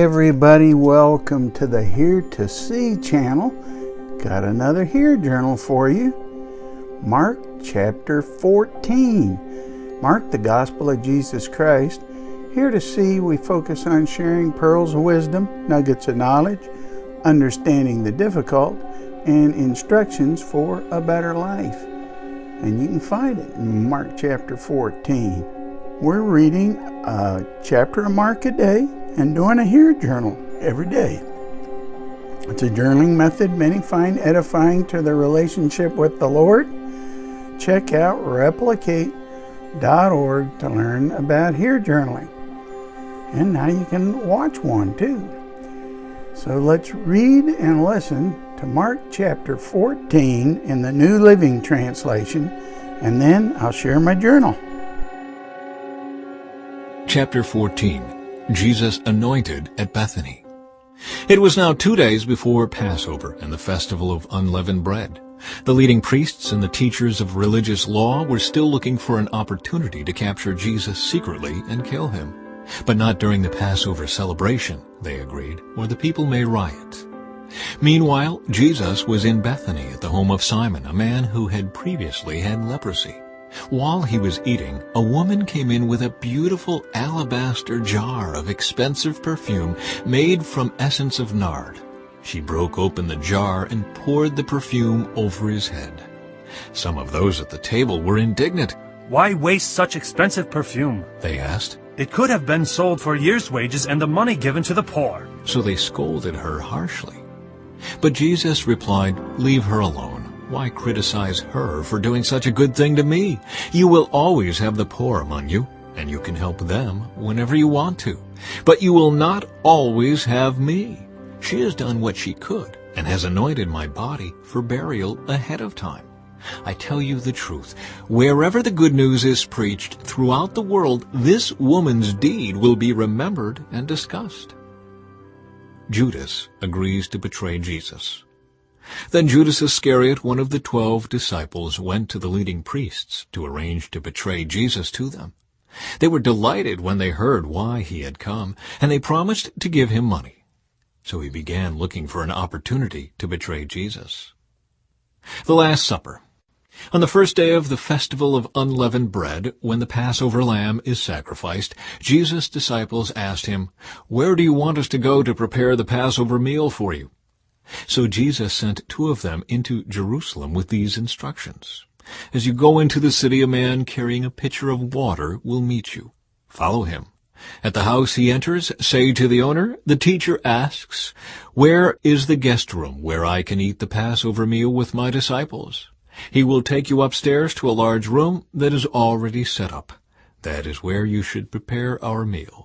everybody, welcome to the Here to See channel. Got another Here journal for you. Mark chapter 14. Mark, the Gospel of Jesus Christ. Here to See, we focus on sharing pearls of wisdom, nuggets of knowledge, understanding the difficult, and instructions for a better life. And you can find it in Mark chapter 14. We're reading a chapter of Mark a day and doing a Here journal every day. It's a journaling method many find edifying to their relationship with the Lord. Check out replicate.org to learn about Here journaling. And now you can watch one too. So let's read and listen to Mark chapter 14 in the New Living Translation, and then I'll share my journal. Chapter 14. Jesus anointed at Bethany. It was now 2 days before Passover and the festival of unleavened bread. The leading priests and the teachers of religious law were still looking for an opportunity to capture Jesus secretly and kill him. But not during the Passover celebration, they agreed, or the people may riot. Meanwhile, Jesus was in Bethany at the home of Simon, a man who had previously had leprosy. While he was eating, a woman came in with a beautiful alabaster jar of expensive perfume made from essence of nard. She broke open the jar and poured the perfume over his head. Some of those at the table were indignant. "Why waste such expensive perfume?" they asked. "It could have been sold for a year's wages and the money given to the poor." So they scolded her harshly. But Jesus replied, "Leave her alone. Why criticize her for doing such a good thing to me? You will always have the poor among you, and you can help them whenever you want to. But you will not always have me. She has done what she could and has anointed my body for burial ahead of time. I tell you the truth, wherever the good news is preached throughout the world, this woman's deed will be remembered and discussed." Judas agrees to betray Jesus. Then Judas Iscariot, one of the 12 disciples, went to the leading priests to arrange to betray Jesus to them. They were delighted when they heard why he had come, and they promised to give him money. So he began looking for an opportunity to betray Jesus. The Last Supper. On the first day of the festival of unleavened bread, when the Passover lamb is sacrificed, Jesus' disciples asked him, "Where do you want us to go to prepare the Passover meal for you?" So Jesus sent 2 of them into Jerusalem with these instructions. "As you go into the city, a man carrying a pitcher of water will meet you. Follow him. At the house he enters, say to the owner, 'The teacher asks, where is the guest room where I can eat the Passover meal with my disciples?' He will take you upstairs to a large room that is already set up. That is where you should prepare our meal."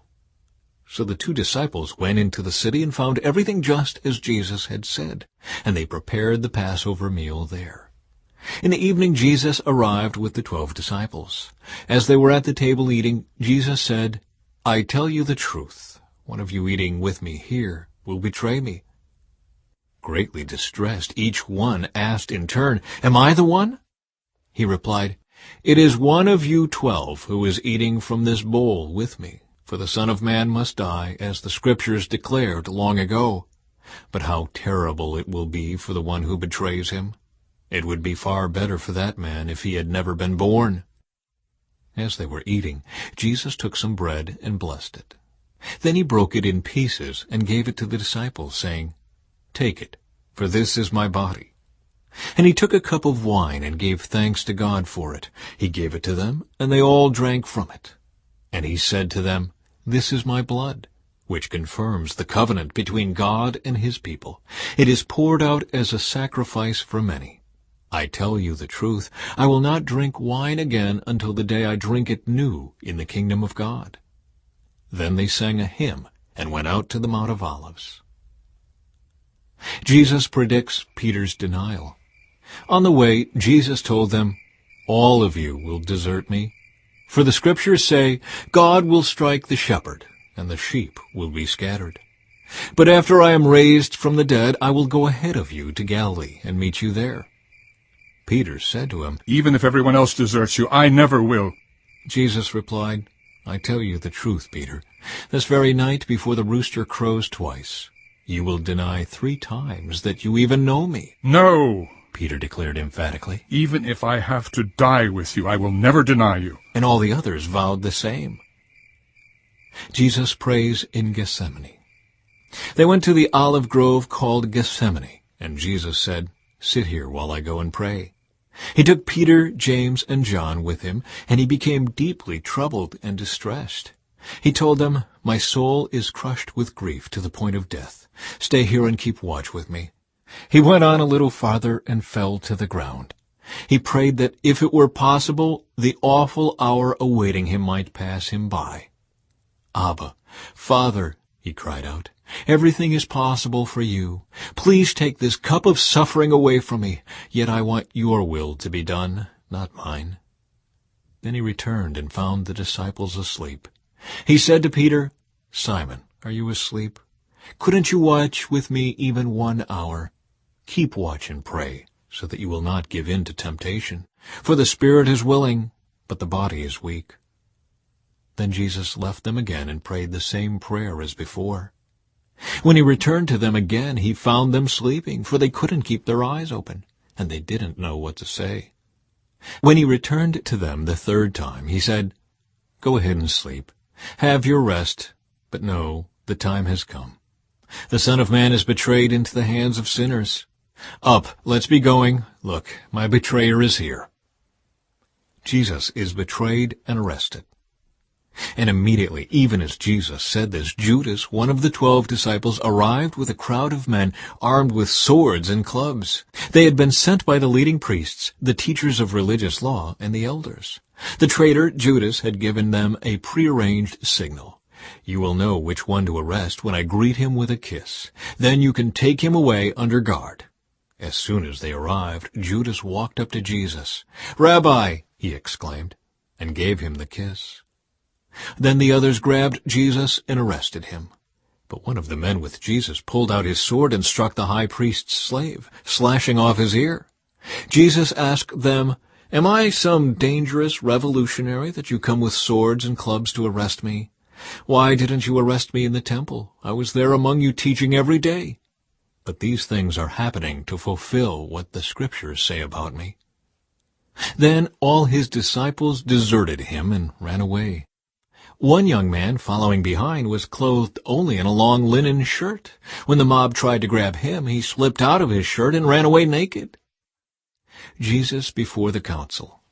So the 2 disciples went into the city and found everything just as Jesus had said, and they prepared the Passover meal there. In the evening Jesus arrived with the 12 disciples. As they were at the table eating, Jesus said, "I tell you the truth, one of you eating with me here will betray me." Greatly distressed, each one asked in turn, "Am I the one?" He replied, "It is one of you 12 who is eating from this bowl with me. For the Son of Man must die, as the Scriptures declared long ago. But how terrible it will be for the one who betrays him. It would be far better for that man if he had never been born." As they were eating, Jesus took some bread and blessed it. Then he broke it in pieces and gave it to the disciples, saying, "Take it, for this is my body." And he took a cup of wine and gave thanks to God for it. He gave it to them, and they all drank from it. And he said to them, "This is my blood, which confirms the covenant between God and his people. It is poured out as a sacrifice for many. I tell you the truth, I will not drink wine again until the day I drink it new in the kingdom of God." Then they sang a hymn and went out to the Mount of Olives. Jesus predicts Peter's denial. On the way, Jesus told them, "All of you will desert me. For the Scriptures say, God will strike the shepherd, and the sheep will be scattered. But after I am raised from the dead, I will go ahead of you to Galilee and meet you there." Peter said to him, "Even if everyone else deserts you, I never will." Jesus replied, I tell you the truth, Peter. This very night, before the rooster crows twice, you will deny 3 times that you even know me." "No," Peter declared emphatically. "even if I have to die with you, I will never deny you." And all the others vowed the same. Jesus prays in Gethsemane. They went to the olive grove called Gethsemane, and Jesus said, "Sit here while I go and pray." He took Peter, James, and John with him, and he became deeply troubled and distressed. He told them, "My soul is crushed with grief to the point of death. Stay here and keep watch with me." He went on a little farther and fell to the ground. He prayed that if it were possible, the awful hour awaiting him might pass him by. "Abba, Father," he cried out, "everything is possible for you. Please take this cup of suffering away from me, yet I want your will to be done, not mine." Then he returned and found the disciples asleep. He said to Peter, "Simon, are you asleep? Couldn't you watch with me even 1 hour? Keep watch and pray, so that you will not give in to temptation. For the spirit is willing, but the body is weak." Then Jesus left them again and prayed the same prayer as before. When he returned to them again, he found them sleeping, for they couldn't keep their eyes open, and they didn't know what to say. When he returned to them the 3rd time, he said, "Go ahead and sleep. Have your rest, but no, the time has come. The Son of Man is betrayed into the hands of sinners. Up, let's be going. Look, my betrayer is here." Jesus is betrayed and arrested. And immediately, even as Jesus said this, Judas, one of the 12 disciples, arrived with a crowd of men armed with swords and clubs. They had been sent by the leading priests, the teachers of religious law, and the elders. The traitor, Judas, had given them a prearranged signal. "You will know which one to arrest when I greet him with a kiss. Then you can take him away under guard." As soon as they arrived, Judas walked up to Jesus. "Rabbi," he exclaimed, and gave him the kiss. Then the others grabbed Jesus and arrested him. But one of the men with Jesus pulled out his sword and struck the high priest's slave, slashing off his ear. Jesus asked them, "Am I some dangerous revolutionary that you come with swords and clubs to arrest me? Why didn't you arrest me in the temple? I was there among you teaching every day. But these things are happening to fulfill what the Scriptures say about me." Then all his disciples deserted him and ran away. One young man following behind was clothed only in a long linen shirt. When the mob tried to grab him, he slipped out of his shirt and ran away naked. Jesus before the council.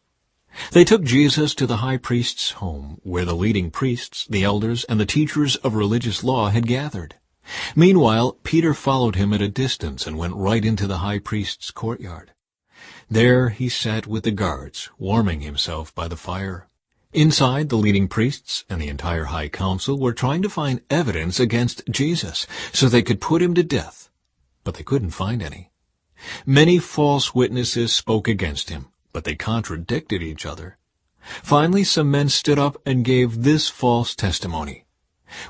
They took Jesus to the high priest's home, where the leading priests, the elders, and the teachers of religious law had gathered. Meanwhile, Peter followed him at a distance and went right into the high priest's courtyard. There he sat with the guards, warming himself by the fire. Inside, the leading priests and the entire high council were trying to find evidence against Jesus so they could put him to death, but they couldn't find any. Many false witnesses spoke against him, but they contradicted each other. Finally, some men stood up and gave this false testimony.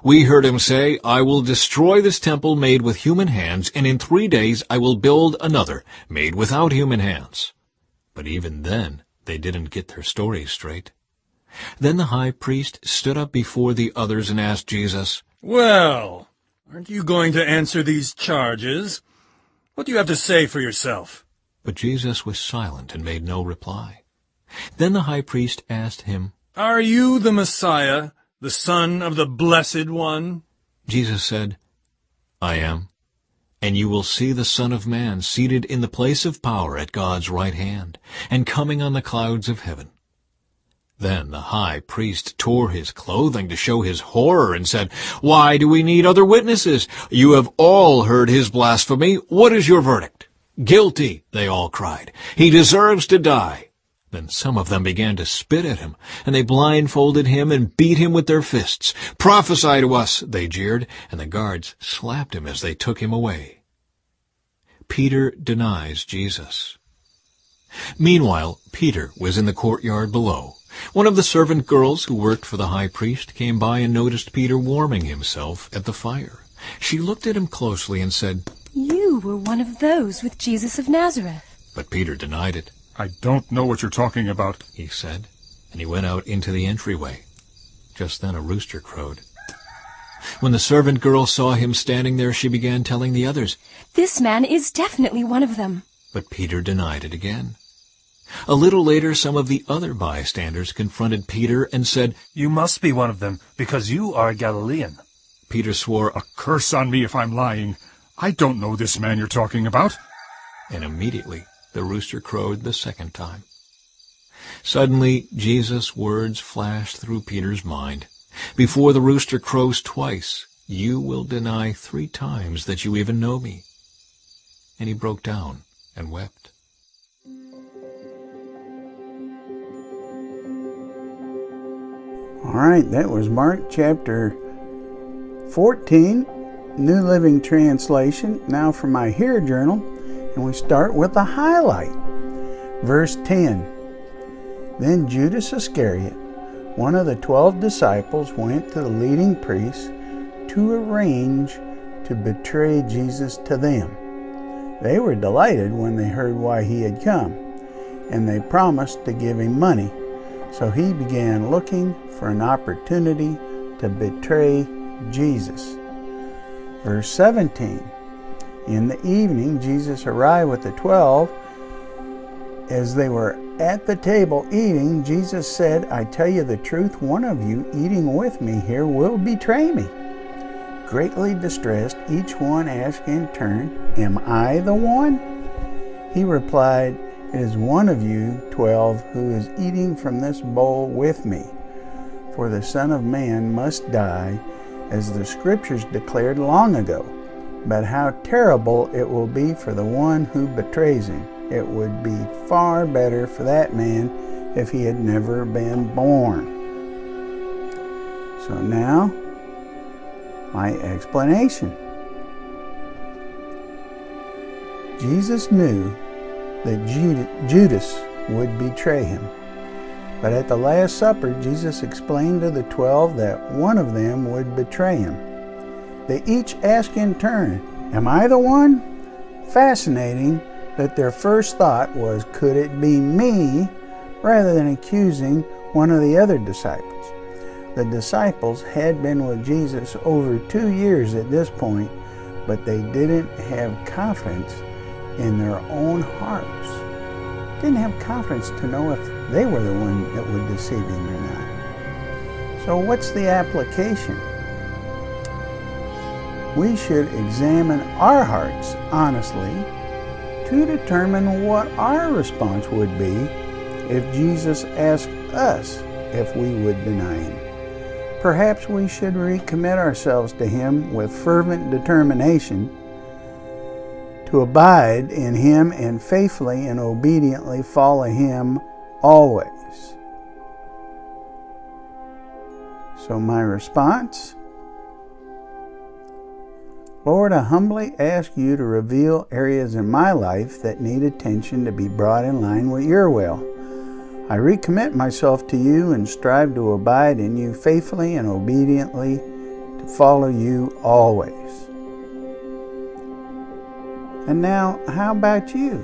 "We heard him say, 'I will destroy this temple made with human hands, and in 3 days I will build another made without human hands.' But even then, they didn't get their story straight. Then the high priest stood up before the others and asked Jesus, "Well, aren't you going to answer these charges? What do you have to say for yourself?" But Jesus was silent and made no reply. Then the high priest asked him, "Are you the Messiah, the Son of the Blessed One?" Jesus said, "I am. And you will see the Son of Man seated in the place of power at God's right hand, and coming on the clouds of heaven." Then the high priest tore his clothing to show his horror and said, "Why do we need other witnesses? You have all heard his blasphemy. What is your verdict?" "Guilty," they all cried. "He deserves to die." Then some of them began to spit at him, and they blindfolded him and beat him with their fists. "Prophesy to us," they jeered, and the guards slapped him as they took him away. Peter denies Jesus. Meanwhile, Peter was in the courtyard below. One of the servant girls who worked for the high priest came by and noticed Peter warming himself at the fire. She looked at him closely and said, "You were one of those with Jesus of Nazareth." But Peter denied it. "I don't know what you're talking about," he said, and he went out into the entryway. Just then a rooster crowed. When the servant girl saw him standing there, she began telling the others. This man is definitely one of them. But Peter denied it again. A little later, some of the other bystanders confronted Peter and said, You must be one of them, because you are a Galilean. Peter swore, A curse on me if I'm lying. I don't know this man you're talking about. and immediately the rooster crowed the second time. Suddenly Jesus' words flashed through Peter's mind. Before the rooster crows twice, you will deny 3 times that you even know me. And he broke down and wept. All right, that was Mark chapter 14, New Living Translation. Now for my Hear Journal, and we start with a highlight. Verse 10. Then Judas Iscariot, one of the 12 disciples, went to the leading priests to arrange to betray Jesus to them. They were delighted when they heard why he had come, and they promised to give him money. So he began looking for an opportunity to betray Jesus. Verse 17. In the evening, Jesus arrived with the 12. As they were at the table eating, Jesus said, I tell you the truth, one of you eating with me here will betray me. Greatly distressed, each one asked in turn, Am I the one? He replied, It is one of you 12 who is eating from this bowl with me. For the Son of Man must die, as the Scriptures declared long ago. But how terrible it will be for the one who betrays him. It would be far better for that man if he had never been born. So now, my explanation. Jesus knew that Judas would betray him. But at the Last Supper, Jesus explained to the 12 that one of them would betray him. They each asked in turn, Am I the one? Fascinating that their first thought was, could it be me, rather than accusing one of the other disciples. The disciples had been with Jesus over 2 years at this point, but they didn't have confidence in their own hearts. Didn't have confidence to know if they were the one that would deceive him or not. So what's the application? We should examine our hearts honestly to determine what our response would be if Jesus asked us if we would deny him. Perhaps we should recommit ourselves to him with fervent determination to abide in him and faithfully and obediently follow him always. So my response? Lord, I humbly ask you to reveal areas in my life that need attention to be brought in line with your will. I recommit myself to you and strive to abide in you faithfully and obediently to follow you always. And now, how about you?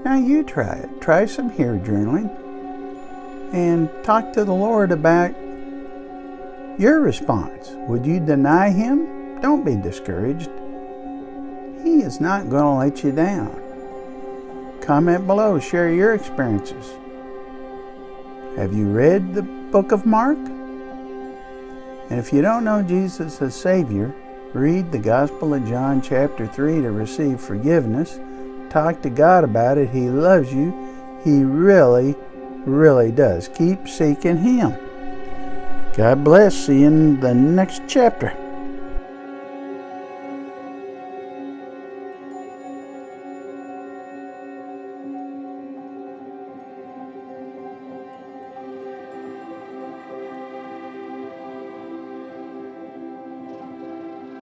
Now you try it. Try some Hear journaling and talk to the Lord about your response. Would you deny him? Don't be discouraged. He is not going to let you down. Comment below. Share your experiences. Have you read the book of Mark? And if you don't know Jesus as Savior, read the Gospel of John chapter 3 to receive forgiveness. Talk to God about it. He loves you. He really, really does. Keep seeking him. God bless. See you in the next chapter.